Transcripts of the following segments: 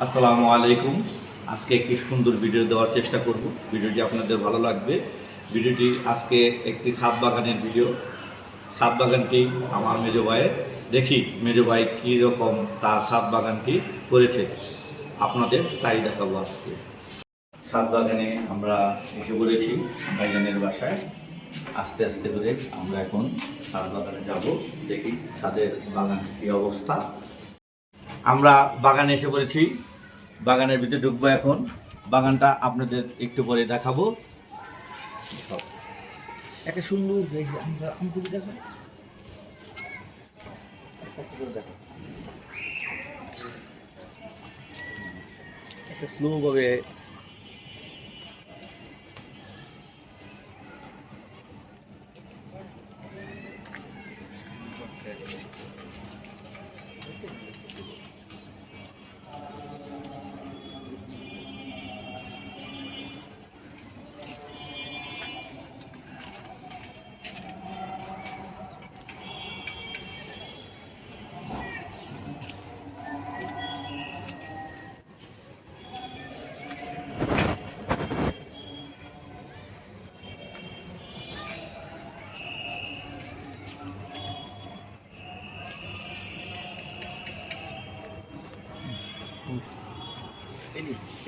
আসসালামু আলাইকুম। আজকে একটি সুন্দর ভিডিও দেওয়ার চেষ্টা করব। ভিডিওটি আপনাদের ভালো লাগবে। ভিডিওটি আজকে একটি ছাদ বাগানের ভিডিও। ছাদ বাগানটি আমার মেজো ভাইয়ের। দেখি মেজো ভাই কীরকম তার ছাদ বাগানটি করেছে, আপনাদের তাই দেখাবো আজকে। ছাদ বাগানে আমরা এসে পড়েছি ভাইজানের বাসায়। আস্তে আস্তে করে আমরা এখন ছাদ বাগানে যাব, দেখি ছাদের বাগান কী অবস্থা। আমরা বাগানে এসে পড়েছি, বাগানের ভিতরে ঢুকবো এখন। বাগানটা আপনাদের একটু পরে দেখাবো। একটা সুন্দর আমগুলি দেখো, একটা স্লো ভাবে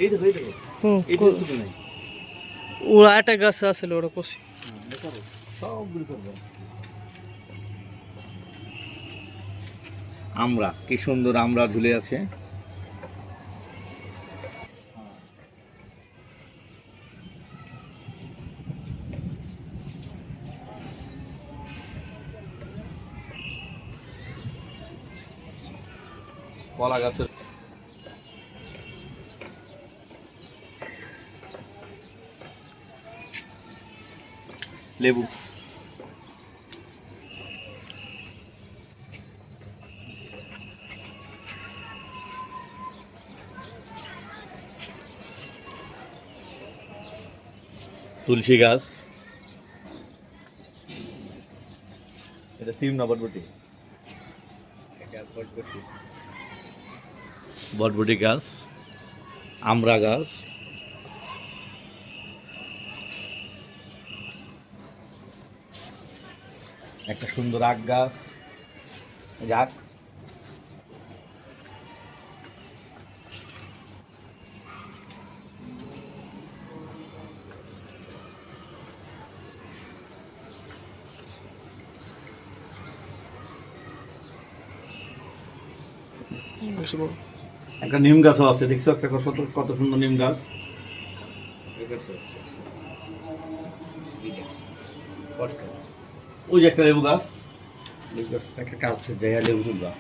এই দেখো এই দেখো এইটা শুধু নাই, ওরা একটা গাছ আছে ওরা কষি সবগুলো করবো। আমরা কি সুন্দর আমরা ঝুলে আছে। কলা গাছের লেবু, তুলসী গাছ, এটা সিম না বটবটি, বটবটি গাছ, আমড়া গাছ, একটা সুন্দর আখ গাছ, আখ, একটা নিম গাছও আছে, দেখছো একটা কত সুন্দর নিম গাছ। ওই যে একটা লেবু গাছ, একটা কাজ জায়গা লেবু তুলবা।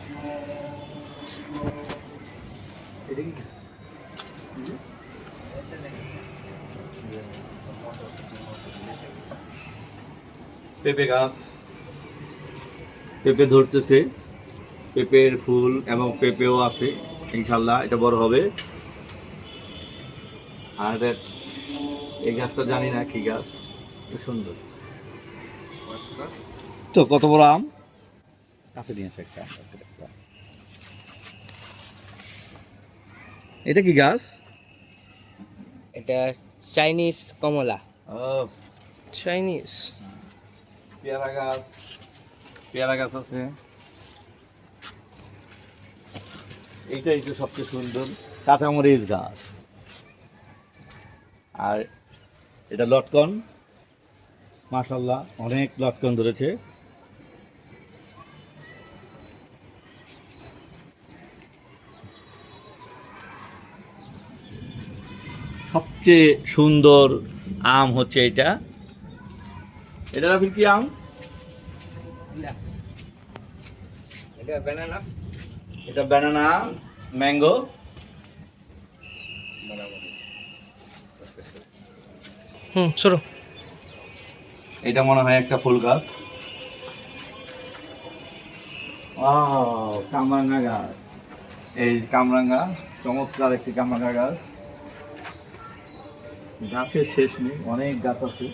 পেঁপে গাছ, পেঁপে ধরতেছে, পেঁপের ফুল এবং পেঁপেও আছে, ইনশাল্লাহ এটা বড় হবে। আর এই গাছটা জানি না কি গাছ, খুব সুন্দর তো, কত বড় আম কাছে নিয়ে আসে একটা। এটা কি গাছ? এটা চাইনিজ কমলা। ও, চাইনিজ পেয়ারা গাছ, পেয়ারা গাছ আছে। এইটাই তো সবচেয়ে সুন্দর, কাঁচামরিচ গাছ। আর এটা লটকন, মাশাআল্লাহ অনেক লটকন ধরেছে। সবচেয়ে সুন্দর আম হচ্ছে এটা। এটা রাফিল কি আম? এটা ব্যানানা। এটা ব্যানানা, ম্যাঙ্গো। সরো। এটা মনে হয় একটা ফুল গাছ। কামরাঙ্গা গাছ, এই কামরাঙ্গা, চমৎকার একটি কামরাঙ্গা গাছ। গাছের শেষ নেই, অনেক গাছ আছে।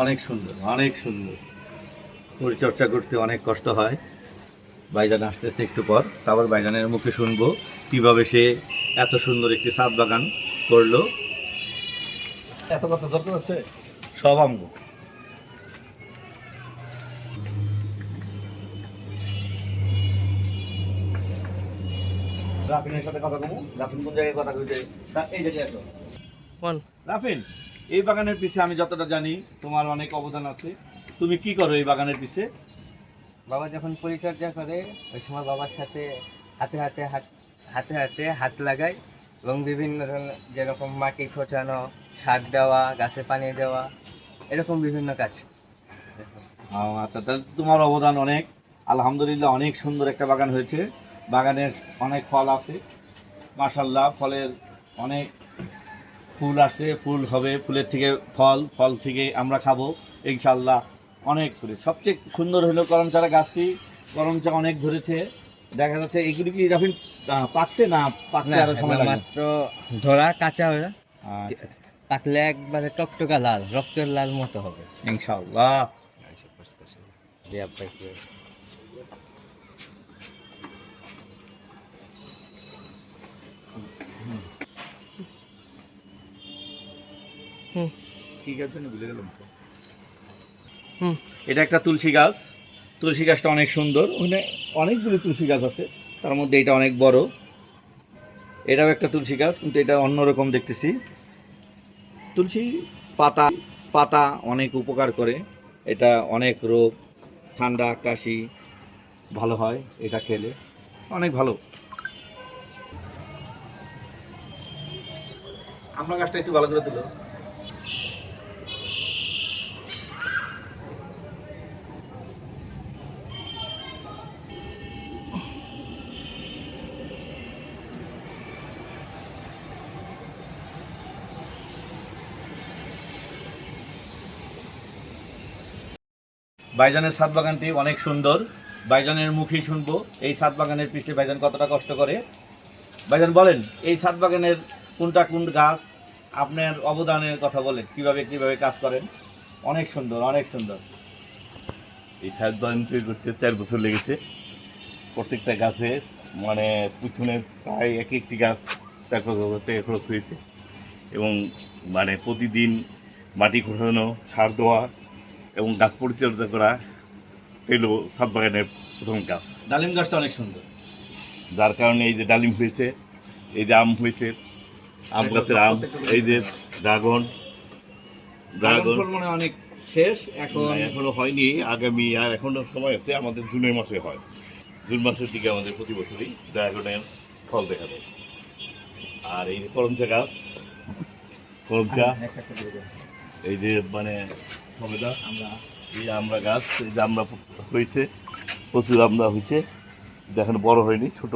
অনেক সুন্দর, অনেক সুন্দর। পরিচর্যা করতে অনেক কষ্ট হয়। ভাইজান আসতেছে একটু পর, তারপর ভাইজানের মুখে শুনবো কিভাবে সে এত সুন্দর একটি ছাদ বাগান করলো। এত কথা দরকার আছে, সব আমগো। রাফিনের সাথে কথা কমু। রাফিন কোন জায়গায় কথা কইতে? এই জায়গায় আসো। ওয়ান। রাফিন, এই বাগানের পিছে আমি যতটা জানি তোমার অনেক অবদান আছে। তুমি কি করো এই বাগানের পিছে? বাবা যখন পরিচর্যা করে ওই সময় বাবার সাথে হাতে হাতে হাত লাগাই, এবং বিভিন্ন ধরনের যেরকম মাটি খোঁচানো, সার দেওয়া, গাছে পানি দেওয়া, এরকম বিভিন্ন কাজ। আচ্ছা, তাহলে তো তোমার অবদান অনেক। আলহামদুলিল্লাহ, অনেক সুন্দর একটা বাগান হয়েছে। বাগানের অনেক ফল আছে, মাশাল্লাহ। ফলের অনেক ফুল আসে, ফুল হবে, ফুলের থেকে ফল, ফল থেকে আমরা খাবো ইনশাল্লাহ। অনেক ফুল। সবচেয়ে সুন্দর হলো করমচারা গাছটি। করমচা অনেক ধরেছে, দেখা যাচ্ছে। এগুলি কি রাফিন পাকছে না পাকতে আরো সময় লাগে? মাত্র ধরা কাঁচা হয়ে আচ্ছা, পাকলে একবারে টকটকা লাল, রক্তের লাল মতো হবে ইনশাল্লাহ। ঠিক আছে, ভুলে গেলাম তো। এটা একটা তুলসী গাছ। তুলসী গাছটা অনেক সুন্দর। ওখানে অনেকগুলো তুলসী গাছ আছে, তার মধ্যে এটা অনেক বড়। এটাও একটা তুলসী গাছ, কিন্তু এটা অন্যরকম দেখতেছি। তুলসী পাতা পাতা অনেক উপকার করে। এটা অনেক রোগ, ঠান্ডা কাশি ভালো হয় এটা খেলে, অনেক ভালো। আমরা গাছটা একটু ভালো করে তুলো। ভাইজানের ছাদ বাগানটি অনেক সুন্দর। ভাইজানের মুখেই শুনবো এই ছাদ বাগানের পিছে ভাইজান কতটা কষ্ট করে। ভাইজান বলেন, এই ছাদ বাগানের কোনটা কোন গাছ, আপনার অবদানের কথা বলেন, কিভাবে কিভাবে কাজ করেন। অনেক সুন্দর, অনেক সুন্দর। এই ছাদ বাগান তৈরি করতে 4 বছর লেগেছে। প্রত্যেকটা গাছে মানে পিছনে প্রায় এক একটি গাছ টাকা খরচ হয়েছে, এবং মানে প্রতিদিন মাটি খোঁড়ানো, সার দেওয়া এবং গাছ পরিচর্যা করা এলো ছাদ বাগানের প্রথম কাজ। ডালিম গাছটা অনেক সুন্দর। যার কারণে এই যে ডালিম হয়েছে, এই যে আম হয়েছে, আম গাছের আম, এই যে ড্রাগন ড্রাগন ফল মনে হয় অনেক শেষ এখন। এখনো হয়নি, আগামী আর এখনো সময় আছে। আমাদের জুনের মাসে হয়, জুন মাসের দিকে আমাদের প্রতি বছরই ড্রাগনের ফল দেখা যায়। আর এই যে করমচা গাছ, করমচা, এই যে মানে সবেদা, এই আমরা গাছ, এই যে আমরা হয়েছে, প্রচুর আমরা হয়েছে, এখন বড় হয়নি, ছোট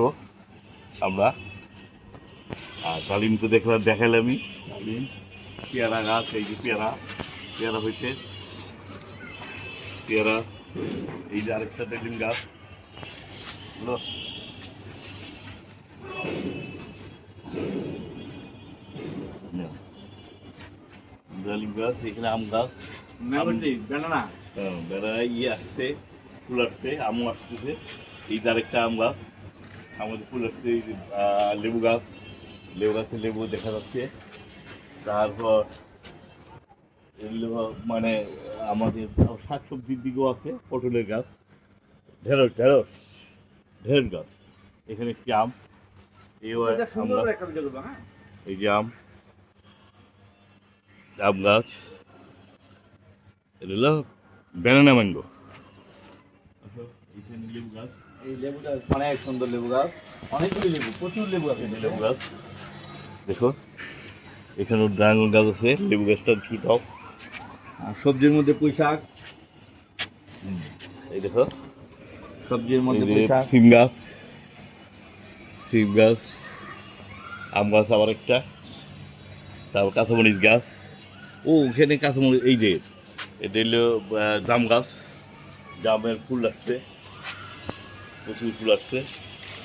আমরা। আর ডালিম তো দেখালামই, ডালিম। পেয়ারা গাছ, এই যে পেয়ারা হয়েছে, পেয়ারা। এই যে আরেকটা ডালিম গাছ, বুঝলো? ডালিম গাছ, এখানে আম গাছ, বেনানা বেড়া আসছে, ফুল আসছে, আমও আসতেছে। এই যে আরেকটা আম গাছ, আমাদের ফুল আসছে। এই যে লেবু গাছ, লেবু গাছে লেবু দেখা যাচ্ছে। তারপর এগুলো মানে আমাদের শাকসবজির দিকেও আছে, পটলের গাছ, ঢেঁড়স ঢেঁড়স ঢেঁড়স গাছ। এখানে একটি আম, এই যে আম গাছ, এটা হলো ব্যানানা ম্যাঙ্গো। এইখানে লেবু গাছ, এই লেবু গাছ অনেক সুন্দর। লেবু গাছ অনেকগুলি লেবু, প্রচুর লেবু আছে। এই যে লেবু গাছ দেখো, এখানে ড্রাগন গাছ আছে, লেবু গাছটা কি টক। আর সবজির মধ্যে পুঁই শাক, এই দেখো সবজির মধ্যে এই যে পুঁই শাক। সিম গাছ, আম গাছ আবার একটা, তারপর কাঁচামরিচ গাছ। ও ওখানে কাঁচামরিচ, এই যে এটা হলো জাম গাছ, জামের ফুল আসছে, প্রচুর ফুল আসছে।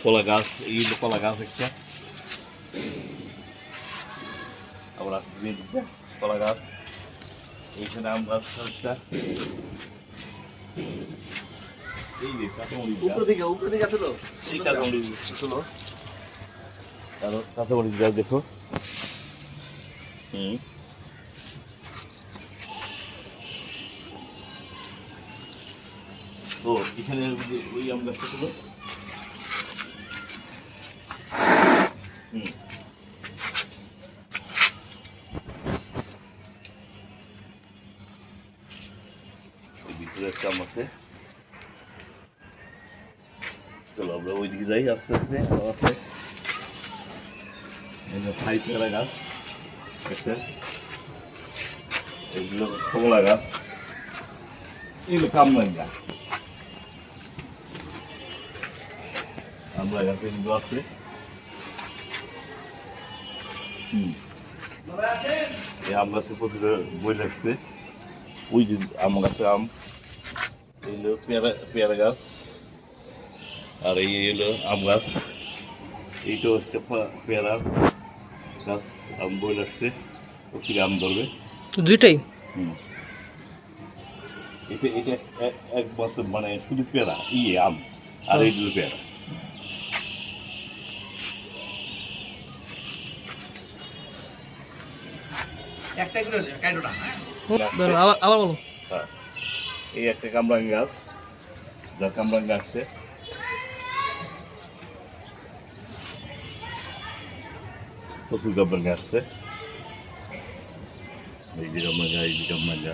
কলা গাছ, এই হলো কলা গাছ একটা, আবার আসছে কলা গাছ। এইখানে আম গাছ একটা, এই যে কাঁচামরিচ গাছ, উপরে দিকে আছে তো এই কাঁচামরিচ ছিল, আর কাঁচামরিচ গাছ দেখো। তো এখানে ওই আম গাছটা ছিল। এই ভিতরে একটা আম আছে। চলো আমরা ওইদিকে যাই আস্তে আস্তে। আরো আছে থাই পেয়ারা গাছ একটা, এগুলো কমলা গাছ, এগুলো কামরাঙ্গা, আমরা গাছে এগুলো আছে। এই আম গাছে প্রচুর বই লাগছে। ওই যে আম গাছে আম, এইগুলো পেয়ারা গাছ, আর এই হলো আম গাছ। এইটাও একটা পেয়ারা গাছ, আম বই লাগছে, ওখানে আম ধরবে দুইটাই। এটা এটা একমাত্র মানে শুধু পেয়ারা আম, আর এইগুলো পেয়ারা। একটাই করে কাইটোটা। ধরো, আবার বলো। হ্যাঁ, এই একটা কামরাঙ্গা গাছ, যা কামরাঙ্গা আসছে। প্রচুর কামরাঙ্গা আসছে। এই যে কামরাঙ্গা, এই যে কামরাঙ্গা।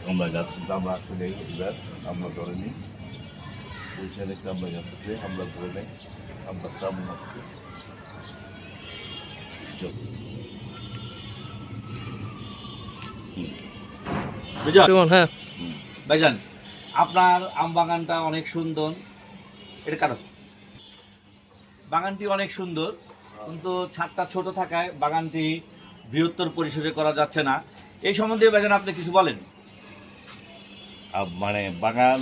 আমরা গাছ কিন্তু আমরা আসলে এবার আমরা ধরে নিই। ওইখানে একটা আমরা গাছ আছে, আমরা ধরে নেই, আমরা সামনে আসছি। বুঝলেন? হ্যাঁ, ভাইজান, আপনার আম বাগানটা অনেক সুন্দর। এটা কারণ বাগানটি অনেক সুন্দর, কিন্তু ছাদটা ছোট থাকায় বাগানটি বৃহত্তর পরিসরে করা যাচ্ছে না। এই সম্বন্ধে ভাইজান আপনি কিছু বলেন। মানে বাগান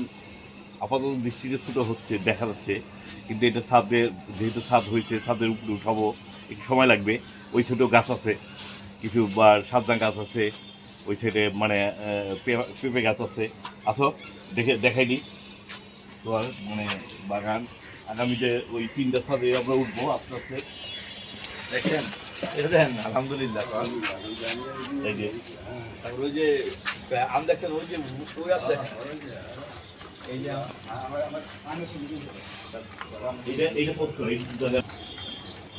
আপাতত দৃষ্টিতে ছোটো হচ্ছে, দেখা যাচ্ছে, কিন্তু এটা ছাদের, যেহেতু ছাদ হয়েছে, ছাদের উপরে উঠাবো, একটু সময় লাগবে। ওই ছোটো গাছ আছে কিছু, বা সাজনা গাছ আছে ওই সাইডে, মানে পেঁপে গাছ আছে। আসো দেখাই দিই তোমার মানে বাগান। আগামীতে ওই 3টা ছাদে আমরা উঠবো আস্তে আস্তে। দেখছেন, এটা দেখেন, আলহামদুলিল্লাহ। এই যে ওই যে আম দেখছেন, ওই যে ওই আম দেখেন, এই যে এইটা পোস্ট করে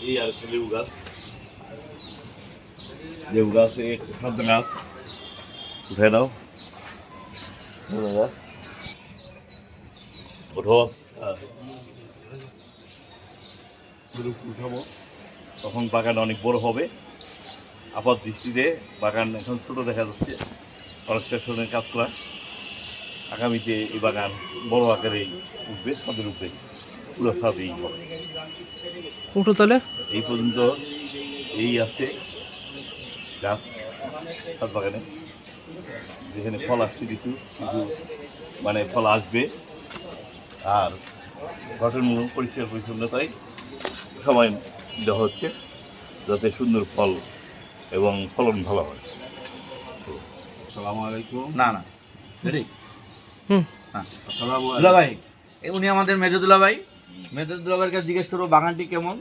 এই আর লেবু গাছ, লেবু গাছ, সাজনা গাছ উঠে দাও, উঠো। উঠাবো, তখন বাগান অনেক বড় হবে। আপাত দৃষ্টিতে বাগান এখন ছোট দেখা যাচ্ছে, কনস্ট্রাকশনের কাজ করা। আগামীতে এই বাগান বড় আকারে উঠবে, ছাদের উপরে, পুরো ছাদেই হবে। উঠো তাহলে। এই পর্যন্ত এই আছে গাছ ছাদ বাগানে, যেখানে ফল আসছে, কিছু কিছু মানে ফল আসবে। আর গঠনমূলক পরিষ্কার পরিচ্ছন্নতায় সময় দেওয়া হচ্ছে, যাতে সুন্দর ফল এবং ফলন ভালো হয়। আসসালামু আলাইকুম। না না রেডি। হুম। হ্যাঁ, আসসালামু দুলা আলাইকুম। ভাই, উনি আমাদের মেজদুলা ভাই। মেজদুলা ভাইয়ের কাছে জিজ্ঞেস করবো বাগানটি কেমন।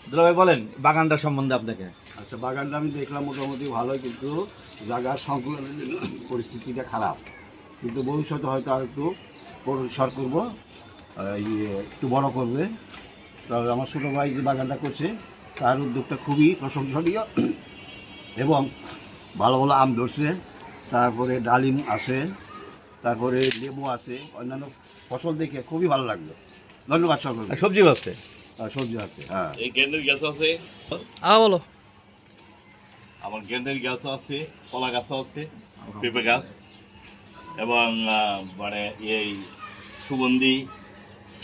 দুলা ভাই বলেন বাগানটা সম্বন্ধে আপনাকে। আচ্ছা, বাগানটা আমি দেখলাম মোটামুটি ভালোই, কিন্তু জায়গার সংকুলনের জন্য পরিস্থিতিটা খারাপ, কিন্তু ভবিষ্যতে হয়তো আর একটু পরিষ্কার করবো, একটু বড় করবে। তবে আমার ছোটো ভাই যে বাগানটা করছে তার উদ্যোগটা খুবই প্রশংসনীয়, এবং ভালো ভালো আম ধরছে, তারপরে ডালিম আছে, তারপরে লেবু আছে, অন্যান্য ফসল দেখে খুবই ভালো লাগলো। ধন্যবাদ সকলকে। আর সবজি আছে। সবজি আছে, হ্যাঁ। এই গেন্ডের গাছ আছে, আবার বলো। আমার গেন্ডের গাছ আছে, কলা গাছ আছে, পেঁপে গাছ, এবং মানে এই সুগন্ধি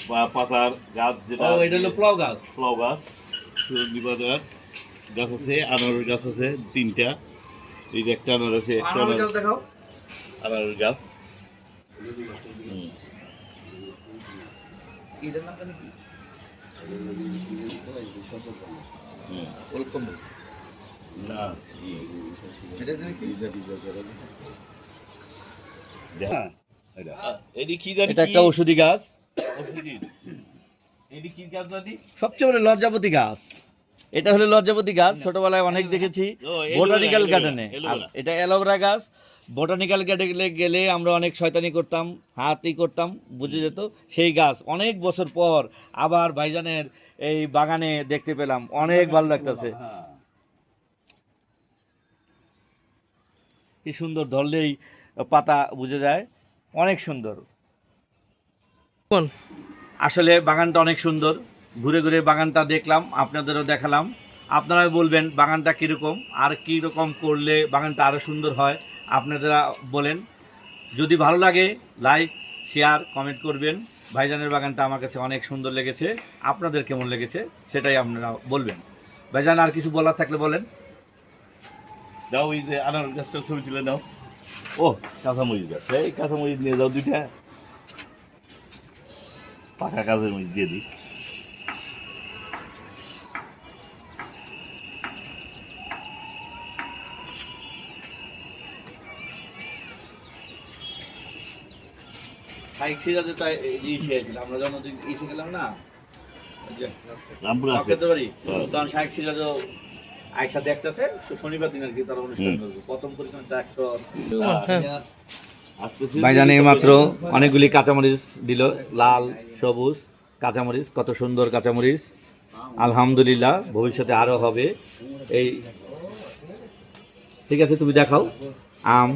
বা পাতার গাছ, যেটা এটা হলো প্লাউ গাছ। ফ্লাও গাছ, সুগন্ধি পাতার গাছ আছে, আনারস গাছ আছে 3টা। এই যে একটা আনারস, একটা আনারস গাছ দেখাও। আনারস গাছ। এটার নাম জানি কি? ওরকম না এটা জানি কি? হ্যাঁ, এটা। এটি কি জানি এটা একটা ঔষধি গাছ, এটি কি গাছ জানি? সবচেয়ে বড় লজ্জাপতি গাছ। এটা হলো লজ্জাপতি গাছ, ছোটবেলায় অনেক দেখেছি অ্যালোভেরা, বোটানিক্যাল অ্যালোভেরা, গার্ডেনে। আর অ্যালোভেরা। এটা অ্যালোভেরা গাছ। বোটানিক্যাল গার্ডেনে গেলে আমরা অনেক শয়তানি করতাম, হাতই করতাম, বুঝে যেত। সেই গাছ অনেক বছর পর আবার ভাইজানের এই বাগানে দেখতে পেলাম, অনেক ভালো লাগতেছে। হ্যাঁ। কি সুন্দর, ধরলেই পাতা বুঝে যায়, অনেক সুন্দর। কোন আসলে বাগানটা অনেক সুন্দর, ঘুরে ঘুরে বাগানটা দেখলাম, আপনাদেরও দেখালাম। আপনারাই বলবেন বাগানটা কীরকম, আর কীরকম করলে বাগানটা আরও সুন্দর হয় আপনারা বলেন। যদি ভালো লাগে লাইক শেয়ার কমেন্ট করবেন। ভাইজানের বাগানটা আমার কাছে অনেক সুন্দর লেগেছে, আপনাদের কেমন লেগেছে সেটাই আপনারা বলবেন। ভাইজান আর কিছু বলার থাকলে বলেন। যাও ওই যে আনারস গাছটা ছবি তুলে নাও। ও কাঁচামরিচ গাছ, এই কাঁচামরিচ নিয়ে যাও দুইটা, পাকা কাঁচামরিচ দিয়ে দিই। সাইক সিরাজে তো খেয়েছিলাম আমরা যখন এসে গেলাম না, ওই যে রামপুর আছে। খেতে পারি, হ্যাঁ। তখন সাইক সিরাজও একসাথে দেখতেছে শনিবার দিন আর কি তারা অনুষ্ঠান হুম। করবে, প্রথম পরিমাণ ডাক্তার। হ্যাঁ ভাইজান এই মাত্র অনেকগুলি কাঁচামরিচ দিল, লাল সবুজ কাঁচামরিচ, কত সুন্দর কাঁচামরিচ। আলহামদুলিল্লাহ, ভবিষ্যতে আরও হবে। এই ঠিক আছে, তুমি দেখাও আম।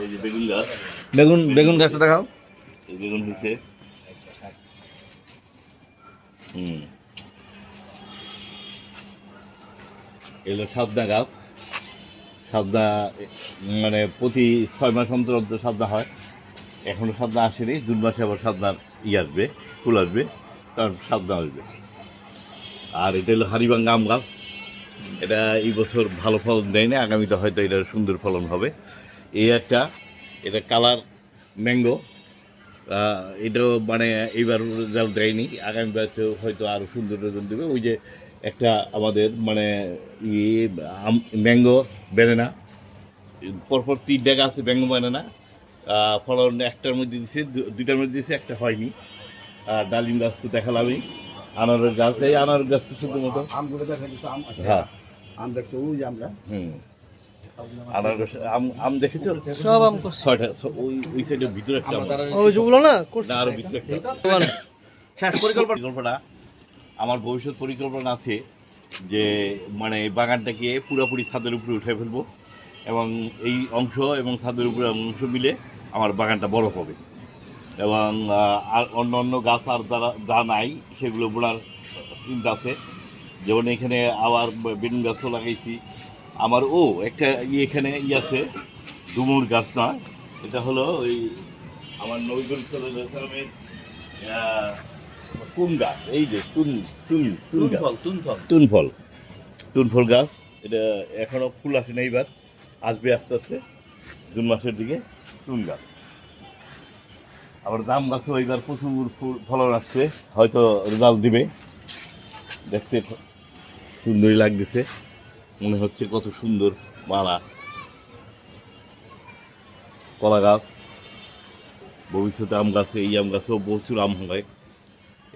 এই যে বেগুন গাছ, বেগুন গাছটা দেখাও। এই বেগুন হয়েছে। এগুলো সাবদা গাছ। সাবদা মানে প্রতি 6 মাস অন্তর অন্তর সাবদা হয়। এখনো সাবদা আসেনি, জুন মাসে আবার সাবদার আসবে, ফুল আসবে, কারণ সাবদা আসবে। আর এটা হলো হাড়িভাঙ্গা আম গাছ। এটা এই বছর ভালো ফলন দেয় না, আগামীতে হয়তো এটা সুন্দর ফলন হবে। এই একটা, এটা কালার ম্যাঙ্গো। এটাও মানে এইবার রেজাল্ট দেয়নি, আগামীবার হয়তো আরও সুন্দর রেজাল্ট দেবে। ওই যে একটা আমাদের মানে ম্যাঙ্গো ব্যানানা, পরপর 3টা গাছে ম্যাঙ্গো ব্যানানা ফলন একটার মধ্যে দিছে, দুইটার মধ্যে দিছে, একটা হয়নি। আর ডালিম গাছ তো দেখালামই, আনারস গাছ, এই আনারস গাছ তো শুধুমতো আমগুলো দেখা দিচ্ছে, আম আছে। হ্যাঁ আম দেখছো ওই যে আমরা আনারস আম দেখেছো? সব আম করছে 6টা, ওই সাইডের ভিতরে একটা আম। ওই যেগুলো না করছে না, আরো ভিতরে একটা। শেষ পরিকল্পনা। পরিকল্পনা, আমার ভবিষ্যৎ পরিকল্পনা আছে যে মানে এই বাগানটাকে পুরোপুরি ছাদের উপরে উঠে ফেলবো, এবং এই অংশ এবং ছাদের উপরে অংশ মিলে আমার বাগানটা বড় হবে, এবং আর অন্য অন্য গাছ আর যা নাই সেগুলো বোনার চিন্তা আছে। যেমন এখানে আবার বেগুন গাছও লাগাইছি আমার। একটা এখানে আছে, ডুমুর গাছ না, এটা হলো ওই আমার নবীগঞ্জ চলে কুন গাছ, এই যে তুনফল গাছ। এটা এখনো ফুল আসে না, এইবার আসবে আস্তে আস্তে জুন মাসের দিকে। তুন গাছ, আবার জাম গাছও এইবার প্রচুর ফলন আসছে, হয়তো রেজাল্ট দিবে। দেখতে সুন্দরই লাগতেছে, মনে হচ্ছে কত সুন্দর মালা। কলা গাছ, ভবিষ্যতে আম গাছে, এই আম গাছেও প্রচুর আম হয়।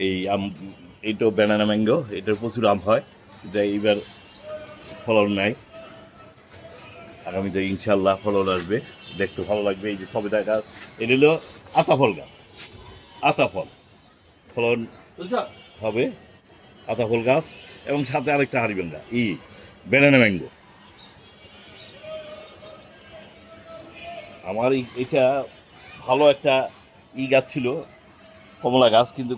এই আম, এইটাও ব্যানানা ম্যাঙ্গো, এটার প্রচুর আম হয়, এটা এইবার ফলন নাই। আগামীতে ইনশাল্লাহ ফলন আসবে, দেখতে ভালো লাগবে। এই যে সবেদা গাছ, এটা হলো আতাফল গাছ, আতাফল ফলন হবে, আতাফল গাছ, এবং সাথে আরেকটা হাড়িভাঙ্গা ব্যানানা ম্যাঙ্গো। আমার এটা ভালো একটা গাছ ছিল, কমলা গাছ, কিন্তু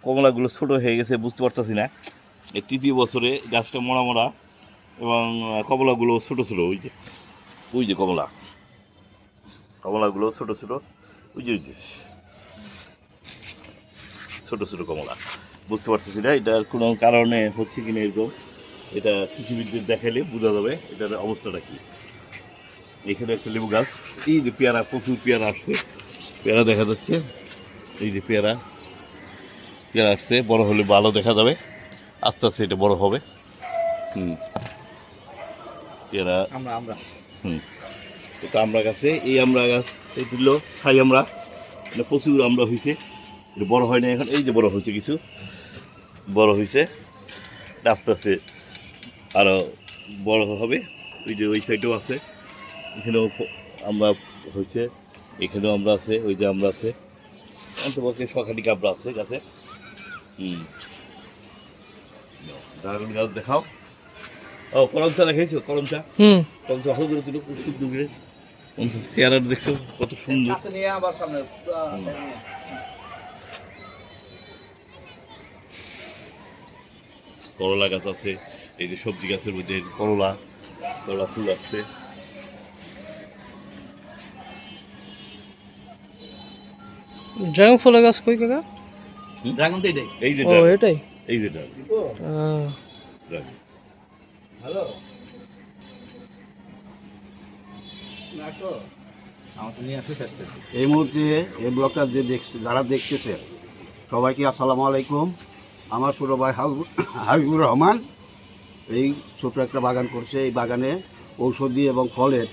কমলাগুলো ছোট হয়ে গেছে, বুঝতে পারতেছি না। এই 3য় বছরে গাছটা মরা মরা, এবং কমলাগুলো ছোট ছোট। ওই যে কমলাগুলো ছোট ছোট, ওই যে ছোট ছোট কমলা। বুঝতে পারতেছি না এটার কোনো কারণে হচ্ছে কিনা এরকম, এটা কৃষিবিদদের দেখাইলে বোঝা যাবে এটার অবস্থাটা কি। এখানে একটা লেবু গাছ, এই যে পেয়ারা, প্রচুর পেয়ারা আসছে, পেয়ারা দেখা যাচ্ছে, এই যে পেয়ারা আসছে, বড় হলে ভালো দেখা যাবে, আস্তে আস্তে এটা বড় হবে। পেয়ারা আমরা এটা আমরা গাছে, এই আমরা গাছ এই দিল খাই আমরা, এটা প্রচুর আমরা হয়েছে, এটা বড় হয় না এখন, এই যে বড় হয়েছে, কিছু বড় হয়েছে, আস্তে আস্তে আরও বড় হবে। ওই যে ওই সাইডেও আছে, এখানেও আমরা হয়েছে, এখানেও আমরা আছে, ওই যে আমরা আছে, অন্তপক্ষে সখানিক আমরা আছে গাছে। ড্রাগন গাছ দেখাও। ও করম চা দেখাইছো, করম চা, করম চা ভালো করে তুলো, খুব দূরে চেয়ারা দেখছো কত সুন্দর। করলা গাছ আছে, এই যে সবজি গাছের মধ্যে করলা ফুল আছে। ড্রাগন ফলের গাছ কই কাকা? ড্রাগন তো এটাই। এই যে ও এটাই। এই যে ড্রাগন। হ্যালো, আমার তো নিয়ে আসো শেষ করছি। এই মুহূর্তে এই ব্লগটা যে যারা দেখতেছে সবাইকে আসসালামু আলাইকুম। আমার ছোটো ভাই হাবিবুর রহমান এই ছোটো একটা বাগান করছে। এই বাগানে ঔষধি এবং ফলের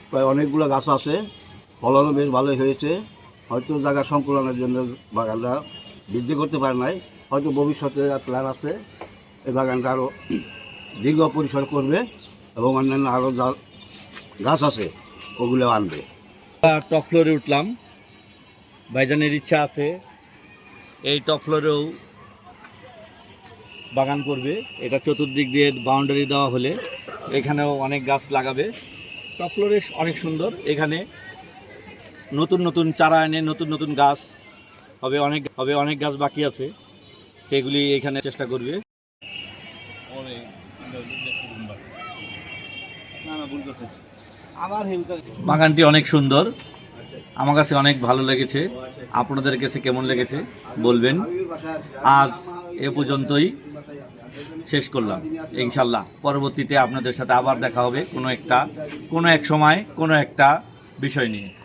প্রায় অনেকগুলো গাছ আছে, ফলনও বেশ ভালোই হয়েছে। হয়তো জায়গা সংকুলনের জন্য বাগানটা বৃদ্ধি করতে পারে নাই, হয়তো ভবিষ্যতে প্ল্যান আছে এই বাগানটা আরও দীর্ঘ পরিসর করবে এবং অন্যান্য আরও যা গাছ আছে ওগুলো আনবে। টপ ফ্লোরে উঠলাম, ভাইজানের ইচ্ছা আছে এই টপ ফ্লোরেও বাগান করবে। এটা চতুর্দিক দিয়ে বাউন্ডারি দেওয়া হলে এখানেও অনেক গাছ লাগাবে। টপ ফ্লোরে অনেক সুন্দর, এখানে নতুন নতুন চারা এনে নতুন নতুন গাছ হবে, অনেক গাছ বাকি আছে, সেগুলি এখানে চেষ্টা করবে। বাগানটি অনেক সুন্দর, আমার কাছে অনেক ভালো লেগেছে। আপনাদের কাছে কেমন লেগেছে বলবেন। আজ এ পর্যন্তই শেষ করলাম, ইনশাল্লাহ পরবর্তীতে আপনাদের সাথে আবার দেখা হবে কোনো এক সময় কোনো একটা বিষয় নিয়ে।